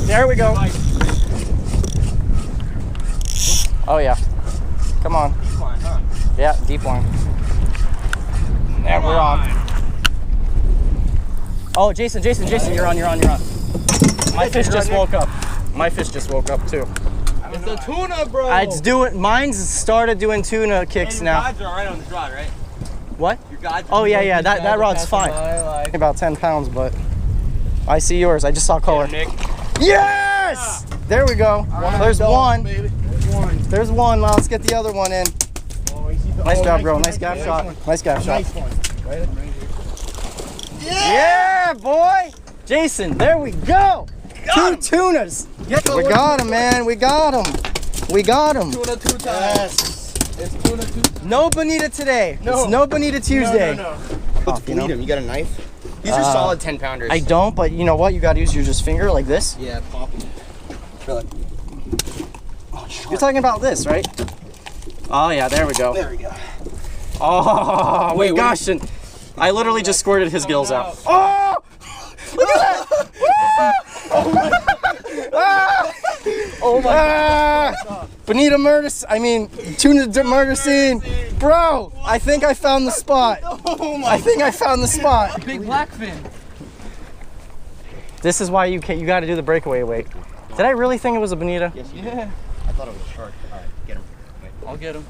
There we go. Oh yeah. Come on. Deep line, huh? Yeah, deep line. There, we're on. Oh, Jason, you're on. My fish just woke up. My fish just woke up too. It's a tuna, bro. Mine's started doing tuna kicks now. Your guides are all right on this rod, right? What? Your guides. Oh yeah, that rod's fine. About 10 pounds, but I see yours. I just saw color. Yes! There we go. There's one. There's one. Now let's get the other one in. Nice job, bro. Nice gap shot. Nice gap shot. Yeah, boy! Jason, there we go! 2 tunas! We got him, man. We got him. Tuna 2 times. Yes. It's tuna 2 times. No bonita today. No. It's no bonita Tuesday. No. Let's bleed him. You got a knife? These are solid 10 pounders. I don't, but you know what? You gotta use your just finger like this. Yeah, pop them. Really? You're talking about this, right? Oh yeah, there we go. There we go. Oh, wait, gosh. I literally just squirted his gills out. Oh! Look at that! Oh my God. Bonita murder, tuna murder scene. Bro, I think I found the spot. I think I found the spot. Big blackfin. This is why you got to do the breakaway weight. Did I really think it was a bonita? Yes, you did. I thought it was a shark. All right, get him. I'll get him.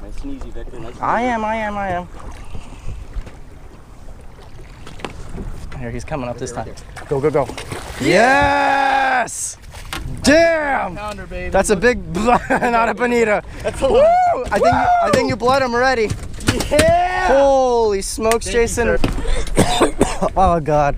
Nice and easy, Victor. Nice and I am. Here, he's coming up this time. Go. Yes! Damn! Pounder, baby. That's a big, not a bonita. That's a lot. Woo! I think you bled him already. Yeah! Holy smokes, Jason. Oh, God.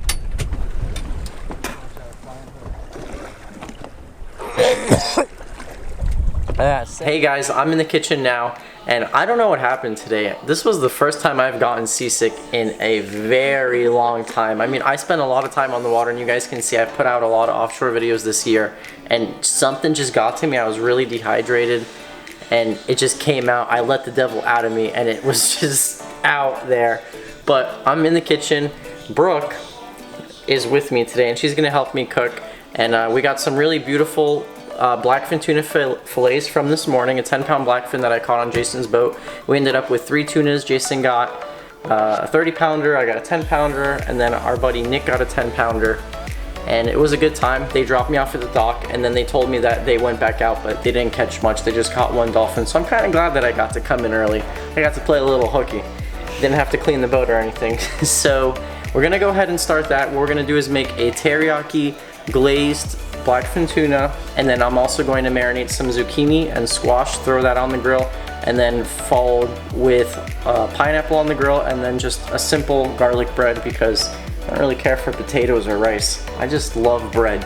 Hey guys, I'm in the kitchen now, and I don't know what happened today. This was the first time I've gotten seasick in a very long time. I spent a lot of time on the water, and you guys can see I've put out a lot of offshore videos this year, and something just got to me. I was really dehydrated, and it just came out. I let the devil out of me, and it was just out there. But I'm in the kitchen. Brooke is with me today, and she's gonna help me cook. And we got some really beautiful blackfin tuna fillets from this morning, a 10-pound blackfin that I caught on Jason's boat. We ended up with 3 tunas. Jason got a 30-pounder, I got a 10-pounder, and then our buddy Nick got a 10-pounder. And it was a good time. They dropped me off at the dock, and then they told me that they went back out, but they didn't catch much. They just caught 1 dolphin, so I'm kind of glad that I got to come in early. I got to play a little hooky. Didn't have to clean the boat or anything. So we're gonna go ahead and start that. What we're gonna do is make a teriyaki glazed blackfin tuna, and then I'm also going to marinate some zucchini and squash, throw that on the grill, and then followed with pineapple on the grill, and then just a simple garlic bread because I don't really care for potatoes or rice. I just love bread.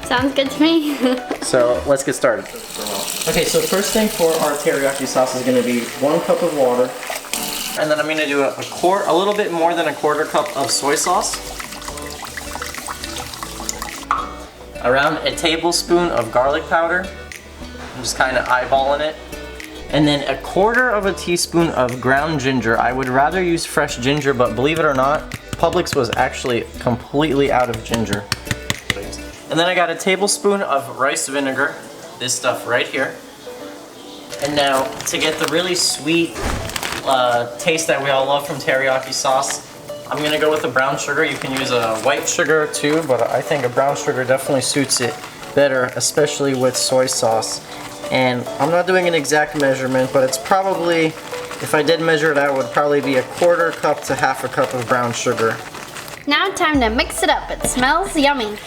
Sounds good to me. So let's get started. Okay, so first thing for our teriyaki sauce is going to be 1 cup of water, and then I'm going to do a little bit more than a 1/4 cup of soy sauce. Around a tablespoon of garlic powder. I'm just kind of eyeballing it. And then a 1/4 teaspoon of ground ginger. I would rather use fresh ginger, but believe it or not, Publix was actually completely out of ginger. And then I got a tablespoon of rice vinegar, this stuff right here. And now to get the really sweet taste that we all love from teriyaki sauce, I'm gonna go with the brown sugar. You can use a white sugar too, but I think a brown sugar definitely suits it better, especially with soy sauce. And I'm not doing an exact measurement, but it's probably, if I did measure it out, it would probably be a 1/4 cup to 1/2 cup of brown sugar. Now time to mix it up. It smells yummy.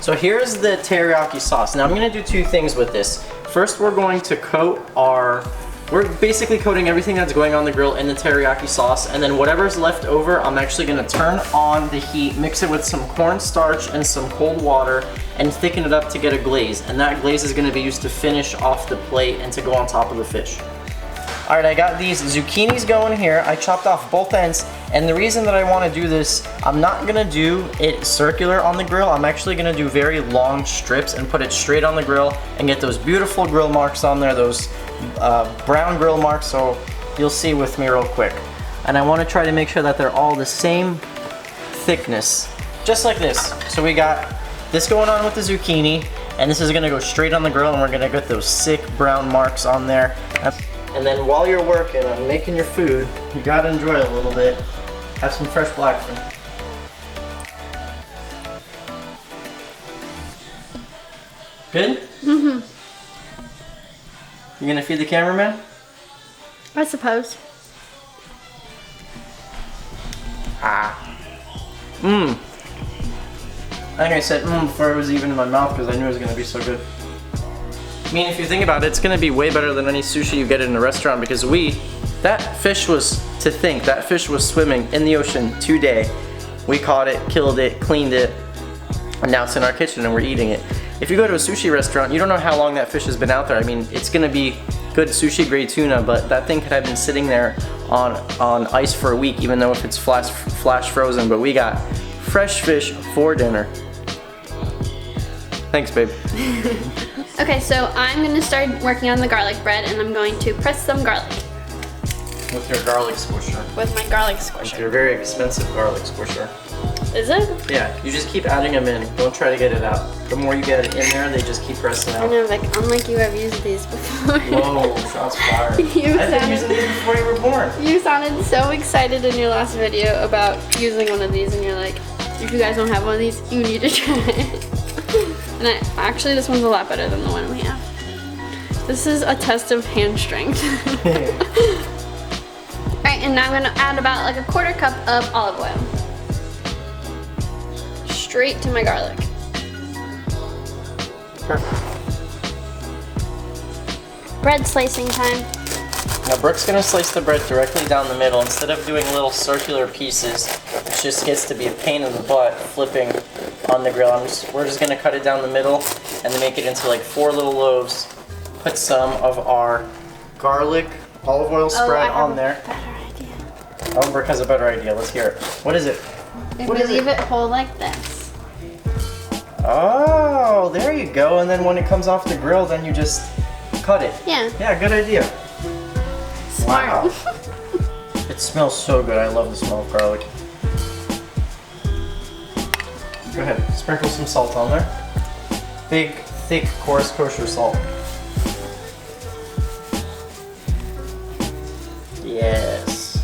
So here's the teriyaki sauce. Now I'm gonna do 2 things with this. First, we're going to we're basically coating everything that's going on the grill in the teriyaki sauce, and then whatever's left over, I'm actually gonna turn on the heat, mix it with some cornstarch and some cold water, and thicken it up to get a glaze. And that glaze is gonna be used to finish off the plate and to go on top of the fish. All right, I got these zucchinis going here. I chopped off both ends, and the reason that I wanna do this, I'm not gonna do it circular on the grill. I'm actually gonna do very long strips and put it straight on the grill and get those beautiful grill marks on there, those brown grill marks, so you'll see with me real quick. And I wanna try to make sure that they're all the same thickness, just like this. So we got this going on with the zucchini, and this is gonna go straight on the grill, and we're gonna get those sick brown marks on there. And then while you're working on making your food, you gotta enjoy it a little bit. Have some fresh blackfin. Good? Mm-hmm. You gonna feed the cameraman? I suppose. Mmm. I think I said mmm before it was even in my mouth because I knew it was gonna be so good. I mean, if you think about it, it's gonna be way better than any sushi you get in a restaurant because that fish was swimming in the ocean today. We caught it, killed it, cleaned it, and now it's in our kitchen and we're eating it. If you go to a sushi restaurant, you don't know how long that fish has been out there. I mean, it's gonna be good sushi grade tuna, but that thing could have been sitting there on ice for a week, even though if it's flash frozen. But we got fresh fish for dinner. Thanks, babe. Okay, so I'm gonna start working on the garlic bread, and I'm going to press some garlic. With your garlic squisher. With my garlic With squisher. your very expensive garlic squisher. Is it? Yeah, you just keep adding them in. Don't try to get it out. The more you get it in there, they just keep pressing I out. know, like, unlike you, I've used these before. Whoa, shots fired. I've been using these before you were born. You sounded so excited in your last video about using one of these, and you're like, if you guys don't have one of these, you need to try it. And actually, this one's a lot better than the one we have. This is a test of hand strength. Alright, and now I'm gonna add about like a 1/4 cup of olive oil. Straight to my garlic. Perfect. Bread slicing time. Now Brooke's gonna slice the bread directly down the middle. Instead of doing little circular pieces, it just gets to be a pain in the butt flipping on the grill. We're just gonna cut it down the middle and then make it into like 4 little loaves. Put some of our garlic olive oil spread on there. Better idea. Oh, Brooke has a better idea. Let's hear it. What is it? If What we is leave it? it whole like this. Oh, there you go. And then when it comes off the grill, then you just cut it. Yeah. Yeah, good idea. Smart. Wow. It smells so good. I love the smell of garlic. Go ahead, sprinkle some salt on there. Big, thick, coarse kosher salt. Yes.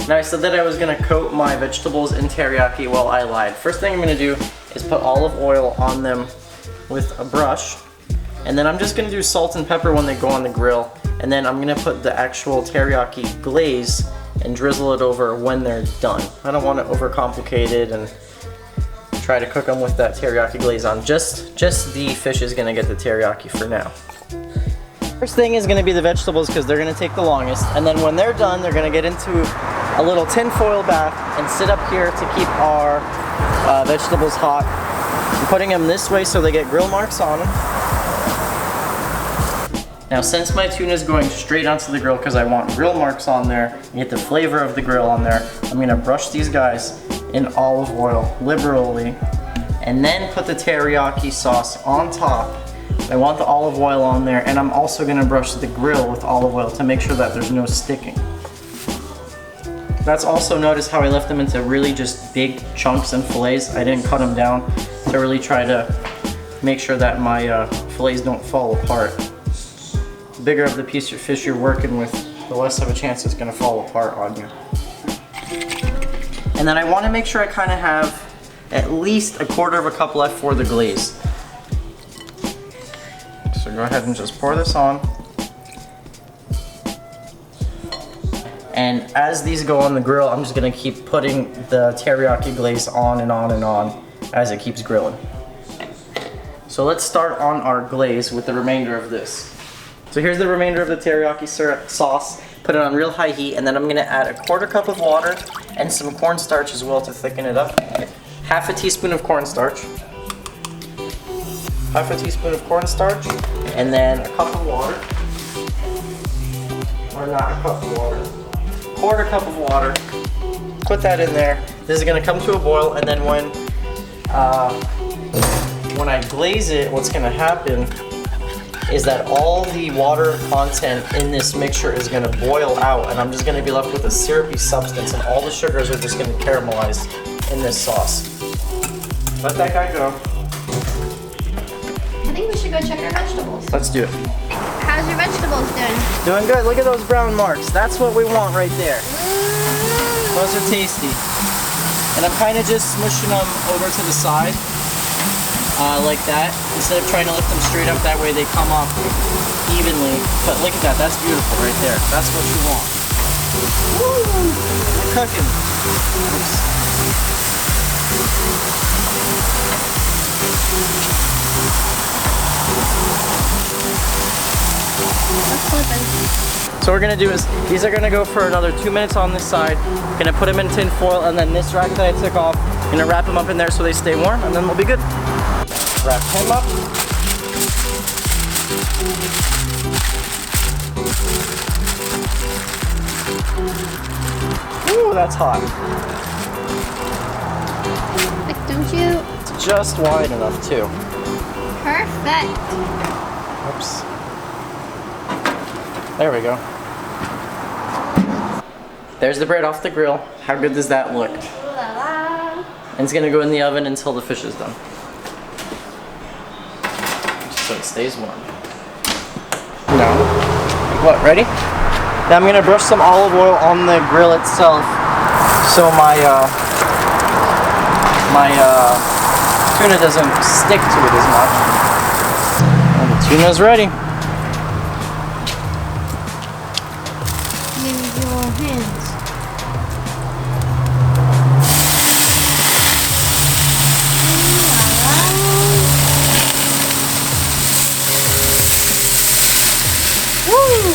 Now I said that I was gonna coat my vegetables in teriyaki. Well, I lied. First thing I'm gonna do is put olive oil on them with a brush. And then I'm just gonna do salt and pepper when they go on the grill. And then I'm gonna put the actual teriyaki glaze and drizzle it over when they're done. I don't want it overcomplicated and try to cook them with that teriyaki glaze on. Just the fish is gonna get the teriyaki for now. First thing is gonna be the vegetables because they're gonna take the longest. And then when they're done, they're gonna get into a little tinfoil bath and sit up here to keep our vegetables hot. I'm putting them this way so they get grill marks on them. Now since my tuna is going straight onto the grill because I want grill marks on there, and get the flavor of the grill on there, I'm gonna brush these guys in olive oil liberally and then put the teriyaki sauce on top. I want the olive oil on there, and I'm also gonna brush the grill with olive oil to make sure that there's no sticking. That's also, notice how I left them into really just big chunks and fillets. I didn't cut them down to really try to make sure that my fillets don't fall apart. The bigger of the piece of fish you're working with, the less of a chance it's gonna fall apart on you. And then I wanna make sure I kinda have at least a 1/4 cup left for the glaze. So go ahead and just pour this on. And as these go on the grill, I'm just gonna keep putting the teriyaki glaze on and on and on as it keeps grilling. So let's start on our glaze with the remainder of this. So here's the remainder of the teriyaki sauce. Put it on real high heat, and then I'm gonna add a 1/4 cup of water and some cornstarch as well to thicken it up. 1/2 teaspoon of cornstarch. 1/2 teaspoon of cornstarch, and then a cup of water. Or not a cup of water. 1/4 cup of water. Put that in there. This is gonna come to a boil, and then when I glaze it, what's gonna happen is that all the water content in this mixture is gonna boil out, and I'm just gonna be left with a syrupy substance, and all the sugars are just gonna caramelize in this sauce. Let that guy go. I think we should go check our vegetables. Let's do it. How's your vegetables doing? Doing good. Look at those brown marks. That's what we want right there. Those are tasty. And I'm kind of just smushing them over to the side, like that, instead of trying to lift them straight up. That way they come up evenly. But look at that. That's beautiful right there. That's what you want. Woo! We're cooking. Oops. So what we're gonna do is, these are gonna go for another 2 minutes on this side. Gonna put them in tin foil, and then this rack that I took off, gonna wrap them up in there so they stay warm, and then we'll be good. Wrap him up. Ooh, that's hot. Like, don't you? It's just wide enough too. Perfect. Oops. There we go. There's the bread off the grill. How good does that look? And it's gonna go in the oven until the fish is done. So it stays warm. No. What, ready? Now I'm gonna brush some olive oil on the grill itself so my tuna doesn't stick to it as much. And the tuna's ready. Use your hands. Woo!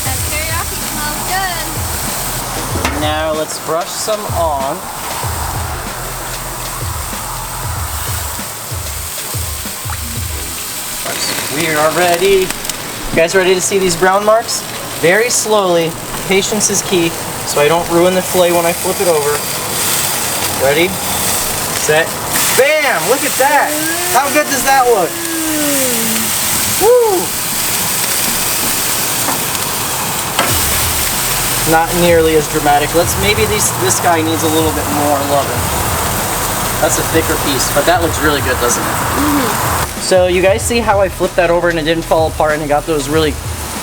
That teriyaki smells good. Now let's brush some on. We are ready. You guys ready to see these brown marks? Very slowly. Patience is key, so I don't ruin the fillet when I flip it over. Ready, set, bam! Look at that! How good does that look? Woo! Not nearly as dramatic. Maybe this guy needs a little bit more loving. That's a thicker piece, but that looks really good, doesn't it? Mm-hmm. So you guys see how I flipped that over and it didn't fall apart and it got those really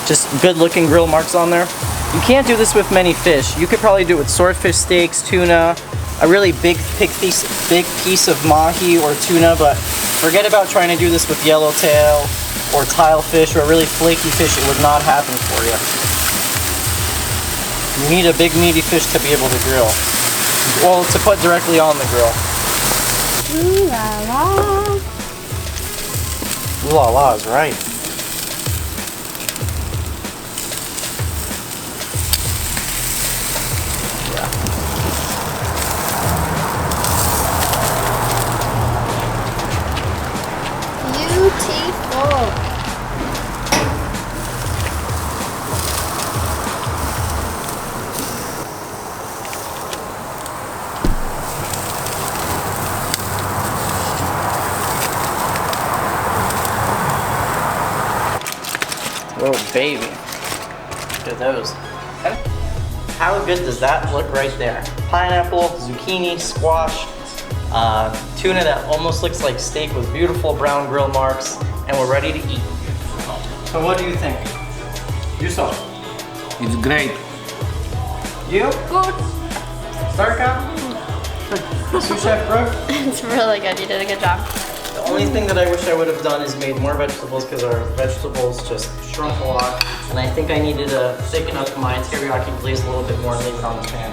just good looking grill marks on there? You can't do this with many fish. You could probably do it with swordfish steaks, tuna, a really big piece of mahi or tuna, but forget about trying to do this with yellowtail or tilefish or a really flaky fish. It would not happen for you. You need a big meaty fish to be able to grill. Well, to put directly on the grill. Ooh la la. Ooh la la is right. Beautiful. Oh baby, look at those. How good does that look right there? Pineapple, zucchini, squash, tuna that almost looks like steak with beautiful brown grill marks, and we're ready to eat. So what do you think? You saw it. It's great. You? Good. Starka? Sous Chef Brooke? It's really good. You did a good job. The only thing that I wish I would have done is made more vegetables because our vegetables just shrunk a lot. And I think I needed to thicken up my teriyaki glaze a little bit more and leave it on the pan.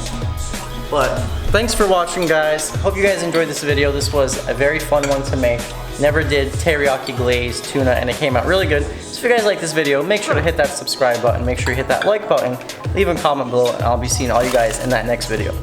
But thanks for watching, guys. Hope you guys enjoyed this video. This was a very fun one to make. Never did teriyaki glaze tuna and it came out really good. So if you guys like this video, make sure to hit that subscribe button. Make sure you hit that like button. Leave a comment below and I'll be seeing all you guys in that next video.